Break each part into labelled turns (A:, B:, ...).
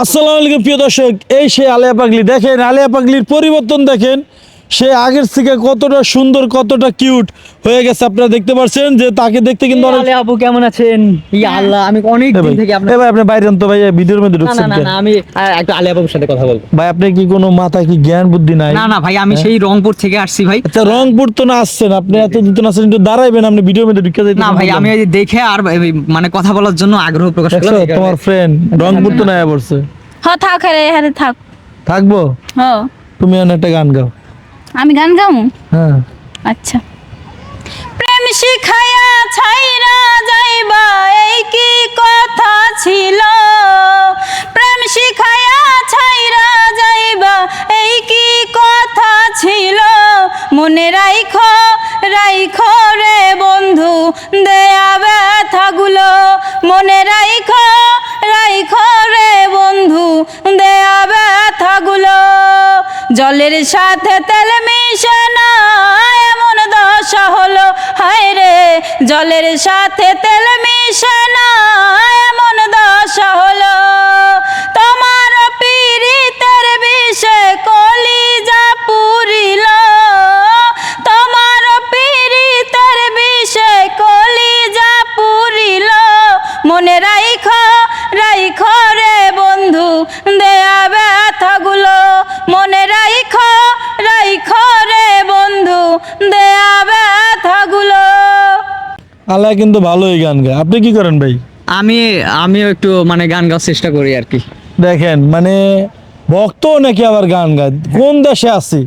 A: আসসালামু আলাইকুম প্রিয় দর্শক, এই সেই আলিয়া পাগলি। দেখেন আলিয়া পাগলির পরিবর্তন দেখেন, সে আগের থেকে কতটা সুন্দর, কতটা কিউট হয়ে গেছে। আপনারা দেখতে পাচ্ছেন যে তাকে দেখতে কিন্তু অনেক।
B: আলিয়া আপু কেমন আছেন? ইয়া আল্লাহ, আমি অনেক দিন থেকে আপনার
A: ভাই আপনি বাইরে তো ভাই ভিডিওর মধ্যে
B: না
A: ঢুকছেন
B: না
A: কেন?
B: না আমি একটু আলিয়া আপুর সাথে কথা বলবো।
A: ভাই আপনি কি কোনো মাথায় কি জ্ঞান বুদ্ধি নাই?
B: না না ভাই, আমি সেই রংপুর থেকে আসছি ভাই।
A: আচ্ছা রংপুর তো না আসছেন আপনি, এত দূর তো না আসছেন, একটু দাঁড়াইবেন, আপনি ভিডিওর মধ্যে ঢুকে যাইতে।
B: না ভাই, আমি এই যে দেখে আর মানে কথা বলার জন্য আগ্রহ প্রকাশ করলাম। এই
A: তোমার
B: কারণে।
A: ফ্রেন্ড রংপুর তো না পড়ছে।
C: হ্যাঁ থাক রে, হ্যাঁ থাক।
A: থাকবো?
C: হ্যাঁ
A: তুমি অনেক একটা গান গাও।
C: আমি গান গামু?
A: হ্যাঁ
C: আচ্ছা। প্রেম শিখায়া ছাইরা যাইবা, এই কি কথা ছিল? প্রেম শিখায়া ছাইরা যাইবা, এই কি কথা ছিল? মনে রাইখো রাইখো রে বন্ধু দেয়া ব্যথাগুলো, মনে রাইখো রাইখো রে বন্ধু দেয়া ব্যথাগুলো। জলের সাথে তেল মিশে না, এমন দশা হলো হায় রে। জলের সাথে তেল মিশে না, এমন দশা হলো। তোমার পীড়িতের বিষে কলিজা পুরিল, তোমার পীড়িতের বিষে কলিজা পুরিল। মনে রাইখো রাইখো রে বন্ধু দেয়া ব্যথাগুলো, মনে রাইখো রাইখো রে বন্ধু দেয়া ব্যথাগুলো।
A: আলিয়া কিন্তু ভালোই গান গায়। আপনি কি করেন ভাই?
B: আমিও একটু মানে গান গাওয়ার চেষ্টা করি আর কি।
A: দেখেন মানে ভক্ত নাকি আবার গান গায়, কোন দেশে আছি?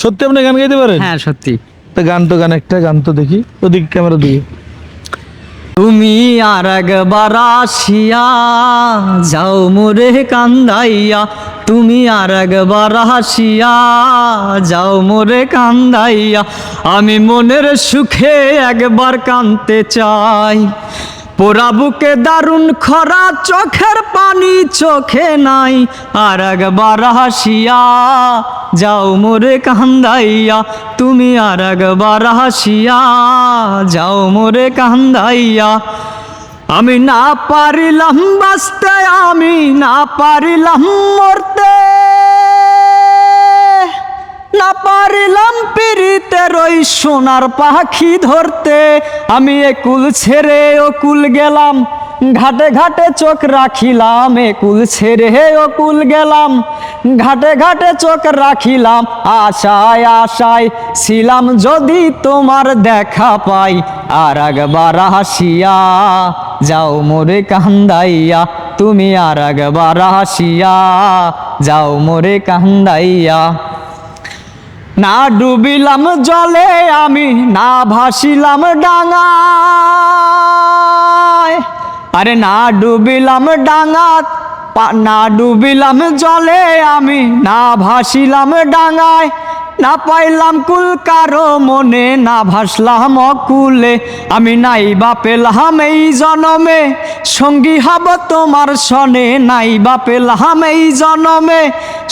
A: সত্যি আপনি গান গাইতে পারেন?
B: হ্যাঁ সত্যি।
A: তো গান তো গান, একটা গান তো দেখি, ওদিকে ক্যামেরা দিকে।
B: তুমি আর একবার আসিয়া যাও মোরে কান্দাইয়া, তুমি আর একবার আসিয়া যাও মোরে কান্দাইয়া। আমি মনের সুখে একবার কাঁদতে চাই, পোড়া বুকে দারুণ খরা, চোখের পানি চোখে নাই। আর একবার হাসিয়া যাও মোরে কান্দাইয়া, তুমি আর একবার হাসিয়া যাও মোরে কান্দাইয়া। আমি না পারিলাম বাঁচতে, আমি না পারিলাম মরতে, না পারিলাম পিরিতের ওই সোনার পাখি ধরতে। আমি একুল ছেড়ে ওকুল গেলাম, ঘাটে ঘাটে চোখ রাখিলাম। একুল ছেড়ে ওকুল গেলাম, ঘাটে ঘাটে চোখ রাখিলাম। আশায় আশায় ছিলাম যদি তোমার দেখা পাই। আর একবার হাসিয়া যাও মোরে কান্দাইয়া, তুমি আর একবার হাসিয়া যাও মোরে কান্দাইয়া। না ডুবিলাম জলে আমি, না ভাসিলাম ডাঙায়। আরে না ডুবিলাম ডাঙাত, না ডুবিলাম জলে আমি, না ভাসিলাম ডাঙায়। না পাইলাম কুল কারো মনে, না ভাসলাম অকুলে। আমি নাই বা পেলাম এই জনমে সঙ্গী হব তোমার সনে, নাই বা পেলাম এই জনমে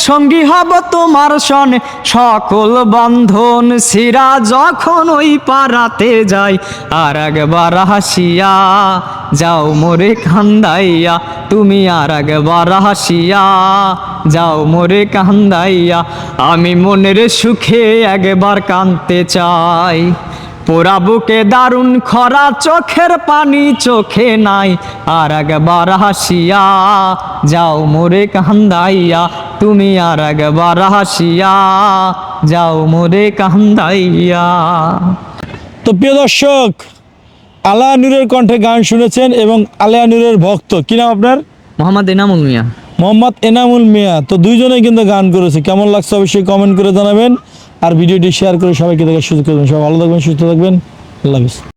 B: সঙ্গী হব তোমার সনে। সকল বন্ধন শিরা যখন ওই পারাতে যাই। আর একবার হাসিয়া যাও মোরে কান্দাইয়া, তুমি আর একবার হাসিয়া যাও মোরে কান্দাইয়া। আমি মনের সুখে একবার কাঁদতে চাই, পোড়া বুকে দারুণ খরা, চোখের পানি চোখে নাই। আর একবার হাসিয়া যাও মোরে কান্দাইয়া, তুমি আর একবার হাসিয়া যাও মোরে কান্দাইয়া।
A: তো প্রিয় দর্শক, আলিয়া নূরের কণ্ঠে গান শুনেছেন এবং আলিয়া নূরের ভক্ত, কি নাম আপনার?
B: মোহাম্মদ এনামুল মিয়া।
A: মোহাম্মদ এনামুল মিয়া। তো দুইজনেই কিন্তু গান করেছে, কেমন লাগছে অবশ্যই কমেন্ট করে জানাবেন, আর ভিডিওটি শেয়ার করে সবাইকে দেখার সুযোগ করবেন। সবাই ভালো থাকবেন, সুস্থ থাকবেন, আল্লাহ হাফেজ।